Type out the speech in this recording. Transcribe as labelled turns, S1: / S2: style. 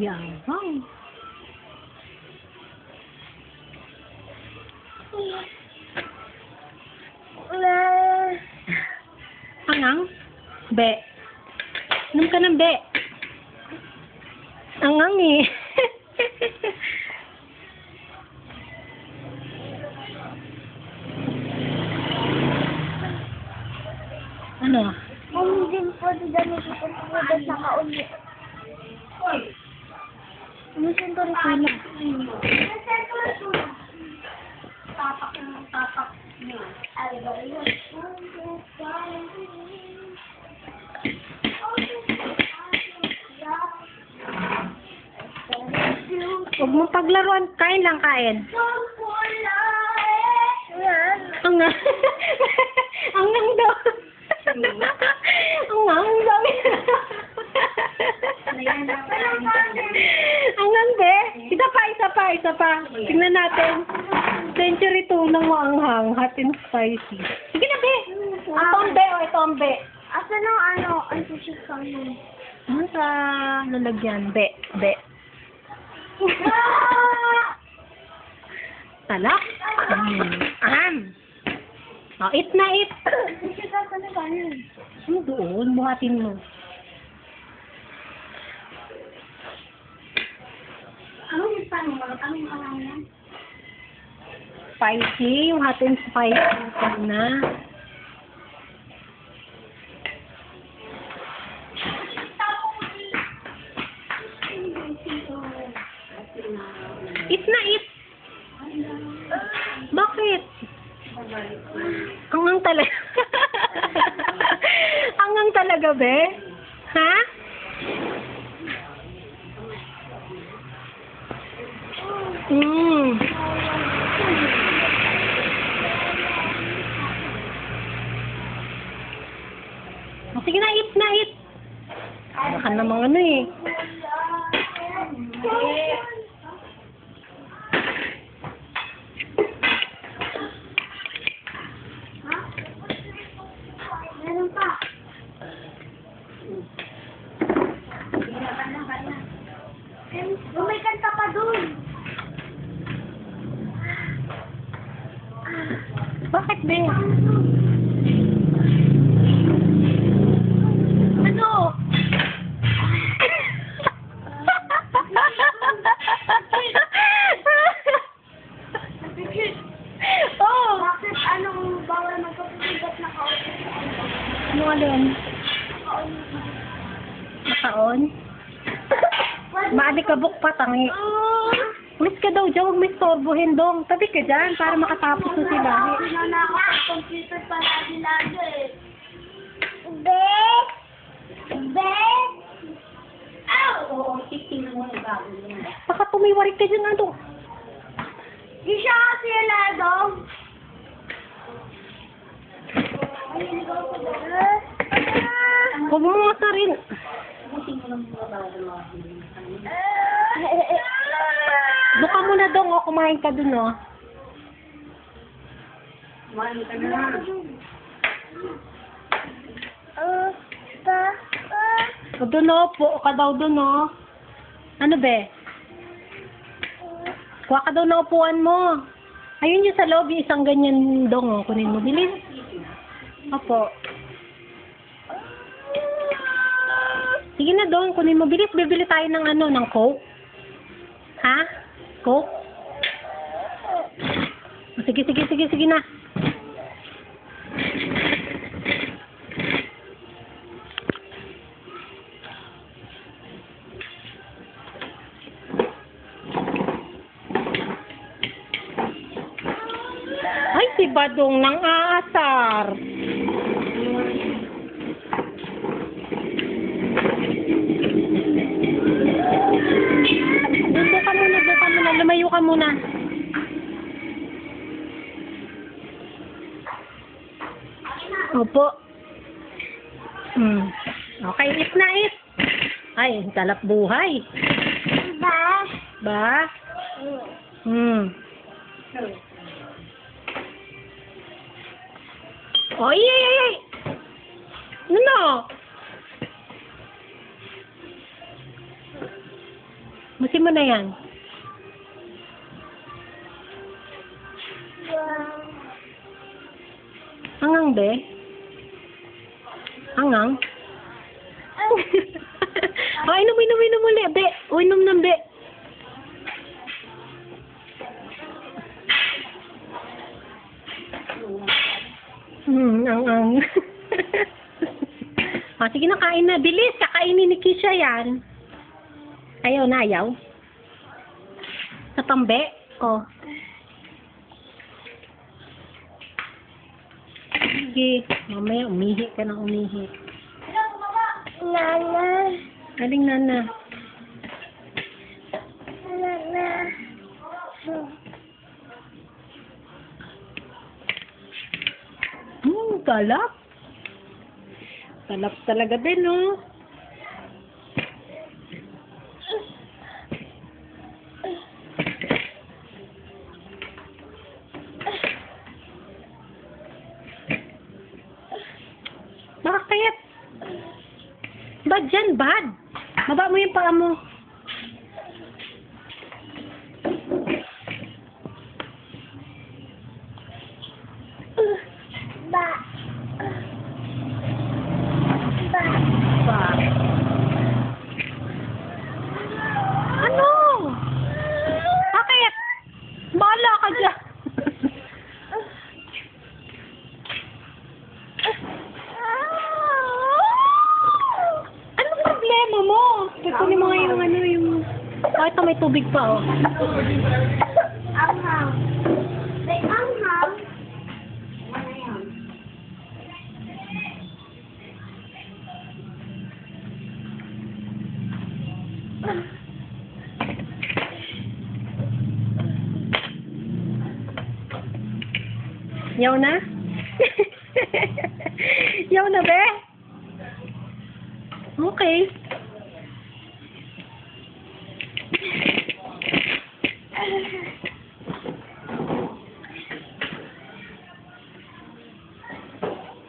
S1: Yan. Wow. Angang? Be. Inom ka ng be. Angang eh. Ano?
S2: Kung din po di dami ko pagkakas na kauli. Ano sento rin sila? Tapak ng tapak niyo.
S1: Huwag mong paglaruan. Kain lang, kain. Angang. Angang daw. Angang daw. Angang be. Isa pa. Tingnan natin. Century 2 ng maanghang. Hot and spicy. Sige na be. Ito ang be.
S2: Asa nung ang sushi kang yun?
S1: Ano sa lalagyan? Be. Talak. Oh, eat na eat.
S2: Sushi ka na ba yun?
S1: Ano doon? Buhatin mo.
S2: Ano yung tanong mo? Ano yung pangalan?
S1: Spicy. Yung hot and spicy na. Eat na eat. Bakit? Angang talaga. Angang talaga, be? Ha? Oh, sige na, eat. Baka namang ano eh.
S2: Meron pa. May kanta pa dun.
S1: Bakit, be? Ano? Oh!
S2: Bakit anong bawal magpapabigat na kausap?
S1: Ano alin? Nakaon? Maalikabok pa, tangi. Ulit ka daw dyan, huwag may storbohin dong. Tabi ka dyan, para makatapos na sila.
S2: Computer pa lagi eh. Oo, titingnan mo yung bago niya.
S1: Baka tumiwarik ka dyan, ano?
S2: Di siya kasi heladong.
S1: Huwag mo nga rin. Doon ka muna dong, o kumain ka dun, o.
S2: Kumain ka na.
S1: O dun, o. Po ka daw dun, o. Ano, be? Kuha ka daw na upuan mo. Ayun yung sa loob, yung isang ganyan dong, o. Kunin mo. Bilis. Opo. Sige na dong, kunin mo. Bilis, bibili tayo ng ano, ng Coke. Ha? Coke? O, sige na. Ay, si Badong nang aasar. Doon ka muna. Lumayo ka muna. Opo. Okay, eat na eat. Ay, talap buhay. Ba? Oy, ay. Ano? Musin mo na yan.
S2: Wow.
S1: Hangang, be? Hangang? O, inom ulit, be. O, inom ng be. Ang. O, sige na, kain na. Bilis, kakainin ni Kisha yan. Ayaw na, ayaw. Sa pambe. O. Sige. Mamaya, umihi ka ng umihi.
S2: Nana.
S1: Galing, Nana.
S2: Nana.
S1: Talap. Talap talaga din, no? Bakit? Bad yan, bad. Baba mo yung paa mo.
S2: Ba. Ba.
S1: Ba. Ano? Bakit? Bahala ka dyan. Anong problema mo? Kukunin mo nga yung ano, yung... Oh, ito may tubig pa, oh.
S2: Anghang. May anghang. Ano yan?
S1: Yaw na? Yaw na, be? Okay.